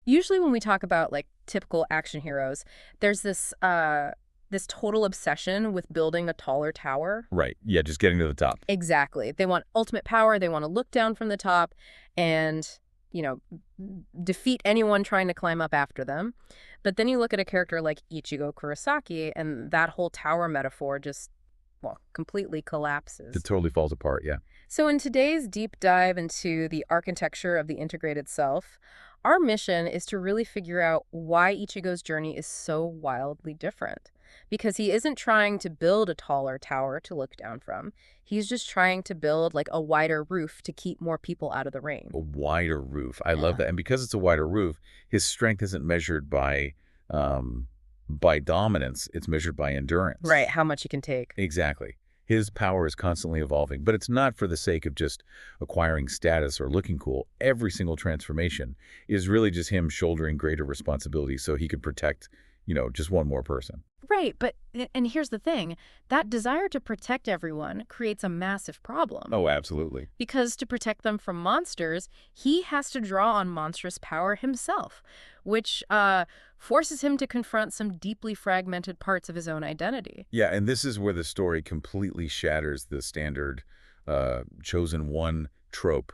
Usually when we talk about like typical action heroes, there's this total obsession with building a taller tower. Right. Yeah, just getting to the top. Exactly. They want ultimate power. They want to look down from the top and, you know, defeat anyone trying to climb up after them. But then you look at a character like Ichigo Kurosaki, and that whole tower metaphor just, well, completely collapses. It totally falls apart, yeah. So in today's deep dive into the architecture of the integrated self, our mission is to really figure out why Ichigo's journey is so wildly different. Because he isn't trying to build a taller tower to look down from. He's just trying to build like a wider roof to keep more people out of the rain. A wider roof. I love that. And because it's a wider roof, his strength isn't measured by dominance. It's measured by endurance. Right, how much he can take. Exactly. His power is constantly evolving, but it's not for the sake of just acquiring status or looking cool. Every single transformation is really just him shouldering greater responsibility so he could protect, just one more person. Right, and here's the thing. That desire to protect everyone creates a massive problem. Oh, absolutely. Because to protect them from monsters, he has to draw on monstrous power himself, which forces him to confront some deeply fragmented parts of his own identity. Yeah, and this is where the story completely shatters the standard chosen one trope.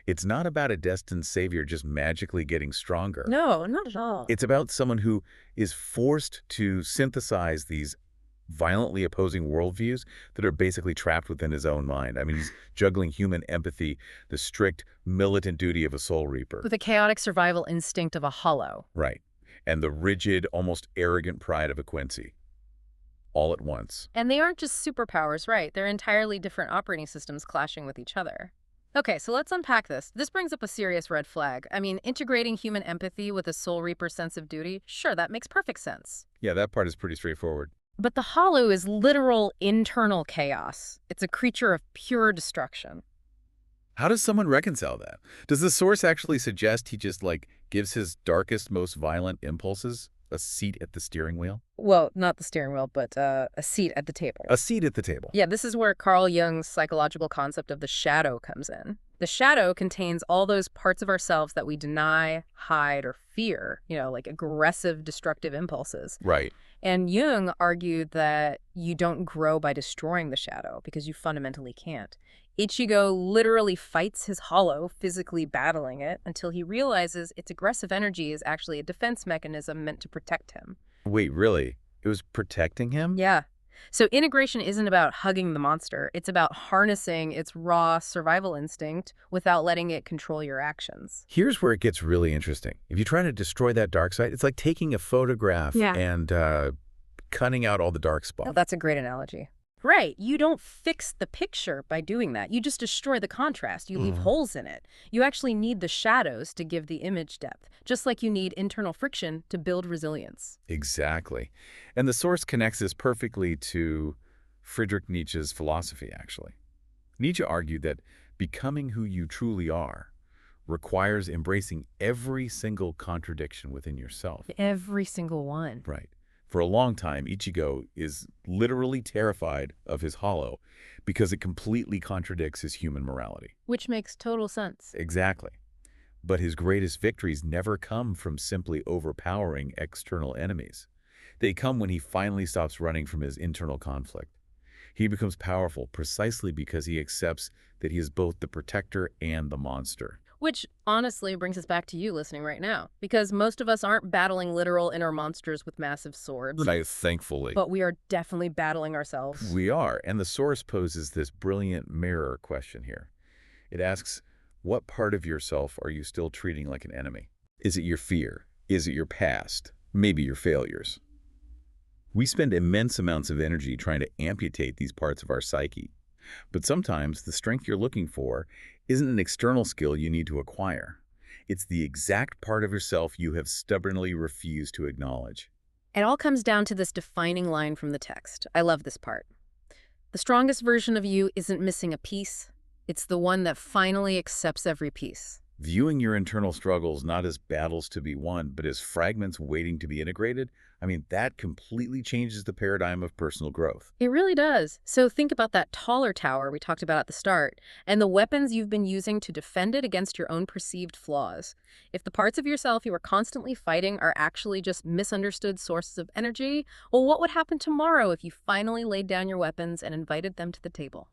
It's not about a destined savior just magically getting stronger. No, not at all. It's about someone who is forced to synthesize these violently opposing worldviews that are basically trapped within his own mind. I mean, he's juggling human empathy, the strict militant duty of a soul reaper. With the chaotic survival instinct of a hollow. Right. And the rigid, almost arrogant pride of a Quincy. All at once. And they aren't just superpowers, right? They're entirely different operating systems clashing with each other. Okay, so let's unpack this. This brings up a serious red flag. I mean, integrating human empathy with a Soul Reaper sense of duty, sure, that makes perfect sense. Yeah, that part is pretty straightforward. But the Hollow is literal internal chaos. It's a creature of pure destruction. How does someone reconcile that? Does the source actually suggest he just, gives his darkest, most violent impulses a seat at the steering wheel? Well, not the steering wheel, but a seat at the table. A seat at the table. Yeah, this is where Carl Jung's psychological concept of the shadow comes in. The shadow contains all those parts of ourselves that we deny, hide, or fear, like aggressive, destructive impulses. Right. And Jung argued that you don't grow by destroying the shadow because you fundamentally can't. Ichigo literally fights his hollow, physically battling it, until he realizes its aggressive energy is actually a defense mechanism meant to protect him. Wait, really? It was protecting him? Yeah. So integration isn't about hugging the monster. It's about harnessing its raw survival instinct without letting it control your actions. Here's where it gets really interesting. If you try to destroy that dark side, it's like taking a photograph and cutting out all the dark spots. Oh, that's a great analogy. Right. You don't fix the picture by doing that. You just destroy the contrast. You leave holes in it. You actually need the shadows to give the image depth, just like you need internal friction to build resilience. Exactly. And the source connects this perfectly to Friedrich Nietzsche's philosophy, actually. Nietzsche argued that becoming who you truly are requires embracing every single contradiction within yourself. Every single one. Right. For a long time, Ichigo is literally terrified of his hollow because it completely contradicts his human morality. Which makes total sense. Exactly. But his greatest victories never come from simply overpowering external enemies. They come when he finally stops running from his internal conflict. He becomes powerful precisely because he accepts that he is both the protector and the monster. Which, honestly, brings us back to you listening right now. Because most of us aren't battling literal inner monsters with massive swords. Thankfully. But we are definitely battling ourselves. We are. And the source poses this brilliant mirror question here. It asks, what part of yourself are you still treating like an enemy? Is it your fear? Is it your past? Maybe your failures? We spend immense amounts of energy trying to amputate these parts of our psyche. But sometimes the strength you're looking for isn't an external skill you need to acquire. It's the exact part of yourself you have stubbornly refused to acknowledge. It all comes down to this defining line from the text. I love this part. The strongest version of you isn't missing a piece. It's the one that finally accepts every piece. Viewing your internal struggles not as battles to be won, but as fragments waiting to be integrated, I mean, that completely changes the paradigm of personal growth. It really does. So think about that taller tower we talked about at the start, and the weapons you've been using to defend it against your own perceived flaws. If the parts of yourself you are constantly fighting are actually just misunderstood sources of energy, well, what would happen tomorrow if you finally laid down your weapons and invited them to the table?